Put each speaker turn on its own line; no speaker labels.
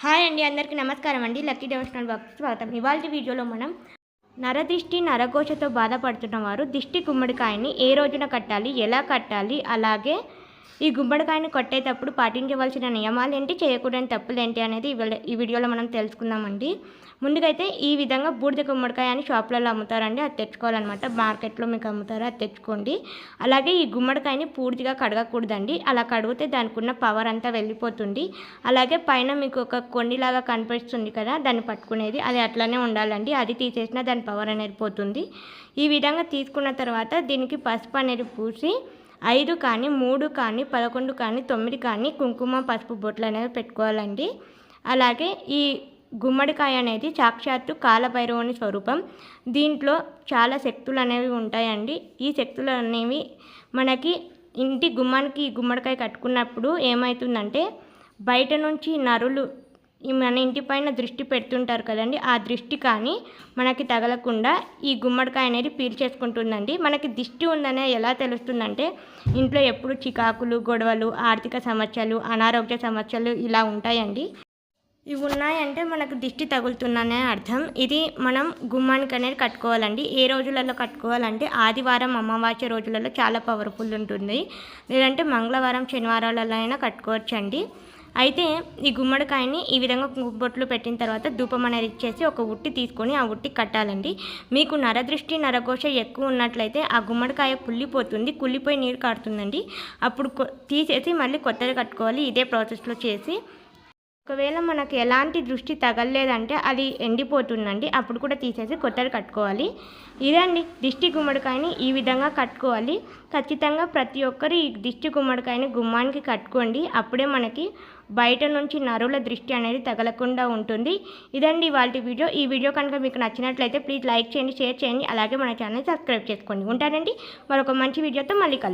Hi అండి, అందరికీ నమస్కారం అండి. లక్కీ డివోషనల్ బాక్స్కి స్వాగతం. ఇవాళ వీడియోలో మనం నరదిష్టి నరఘోషతో బాధపడుతున్న వారు దిష్టి గుమ్మడికాయని ఏ రోజున కట్టాలి, ఎలా కట్టాలి, అలాగే ఈ గుమ్మడికాయని కొట్టేటప్పుడు పాటించవలసిన నియమాలు ఏంటి, చేయకూడని తప్పులు ఏంటి అనేది ఈ వీడియోలో మనం తెలుసుకుందామండి. ముందుగా అయితే ఈ విధంగా బూడిద గుమ్మడికాయ అని షాప్లలో అమ్ముతారండి, అది తెచ్చుకోవాలన్నమాట. మార్కెట్లో మీకు అమ్ముతారు, అది తెచ్చుకోండి. అలాగే ఈ గుమ్మడికాయని పూర్తిగా కడగకూడదండి, అలా కడిగితే దానికి ఉన్న పవర్ అంతా వెళ్ళిపోతుంది. అలాగే పైన మీకు ఒక కొండిలాగా కనిపిస్తుంది కదా, దాన్ని పట్టుకునేది అది అట్లానే ఉండాలండి, అది తీసేసినా దాని పవర్ అనేది పోతుంది. ఈ విధంగా తీసుకున్న తర్వాత దీనికి పసుపు అనేది పూసి 5 కానీ 3 కానీ 11 కానీ 9 కానీ కుంకుమ పసుపు బొట్లు అనేవి పెట్టుకోవాలండి. అలాగే ఈ గుమ్మడికాయ అనేది సాక్షాత్తు కాలభైరవుని స్వరూపం. దీంట్లో చాలా శక్తులు అనేవి ఉంటాయండి. ఈ శక్తులు అనేవి మనకి ఇంటి గుమ్మానికి గుమ్మడికాయ కట్టుకున్నప్పుడు ఏమవుతుందంటే, బయట నుంచి నరులు మన ఇంటి పైన దృష్టి పెడుతుంటారు కదండి, ఆ దృష్టి కానీ మనకి తగలకుండా ఈ గుమ్మడికాయ అనేది పీల్చేసుకుంటుందండి. మనకి దిష్టి ఉందనే ఎలా తెలుస్తుందంటే, ఇంట్లో ఎప్పుడు చికాకులు, గొడవలు, ఆర్థిక సమస్యలు, అనారోగ్య సమస్యలు ఇలా ఉంటాయండి. ఇవి ఉన్నాయంటే మనకు దిష్టి తగులుతుందనే అర్థం. ఇది మనం గుమ్మానికి అనేది కట్టుకోవాలండి. ఏ రోజులలో కట్టుకోవాలంటే, ఆదివారం అమావాస్య రోజులలో చాలా పవర్ఫుల్ ఉంటుంది, లేదంటే మంగళవారం శనివారాలలో అయినా కట్టుకోవచ్చండి. అయితే ఈ గుమ్మడికాయని ఈ విధంగా బొట్లు పెట్టిన తర్వాత ధూపం అనేది ఇచ్చేసి ఒక ఉట్టి తీసుకొని ఆ ఉట్టి కట్టాలండి. మీకు నరదృష్టి నరఘోష ఎక్కువ ఉన్నట్లయితే ఆ గుమ్మడికాయ కుళ్ళిపోతుంది, కుళ్ళిపోయి నీరు కారుతుందండి. అప్పుడు తీసేసి మళ్ళీ కొత్తగా కట్టుకోవాలి. ఇదే ప్రాసెస్లో చేసి, ఒకవేళ మనకు ఎలాంటి దృష్టి తగలలేదంటే అది ఎండిపోతుందండి, అప్పుడు కూడా తీసేసి కొత్తది కట్టుకోవాలి. ఇదండి దిష్టి గుమ్మడికాయని ఈ విధంగా కట్టుకోవాలి. ఖచ్చితంగా ప్రతి ఒక్కరు ఈ దిష్టి గుమ్మడికాయని గుమ్మానికి కట్టుకోండి, అప్పుడే మనకి బయట నుంచి నరుల దృష్టి అనేది తగలకుండా ఉంటుంది. ఇదండి ఇవాళ వీడియో. ఈ వీడియో కనుక మీకు నచ్చినట్లయితే ప్లీజ్ లైక్ చేయండి, షేర్ చేయండి, అలాగే మన ఛానల్ సబ్స్క్రైబ్ చేసుకోండి. ఉంటానండి, మరొక మంచి వీడియోతో మళ్ళీ కలుద్దాం.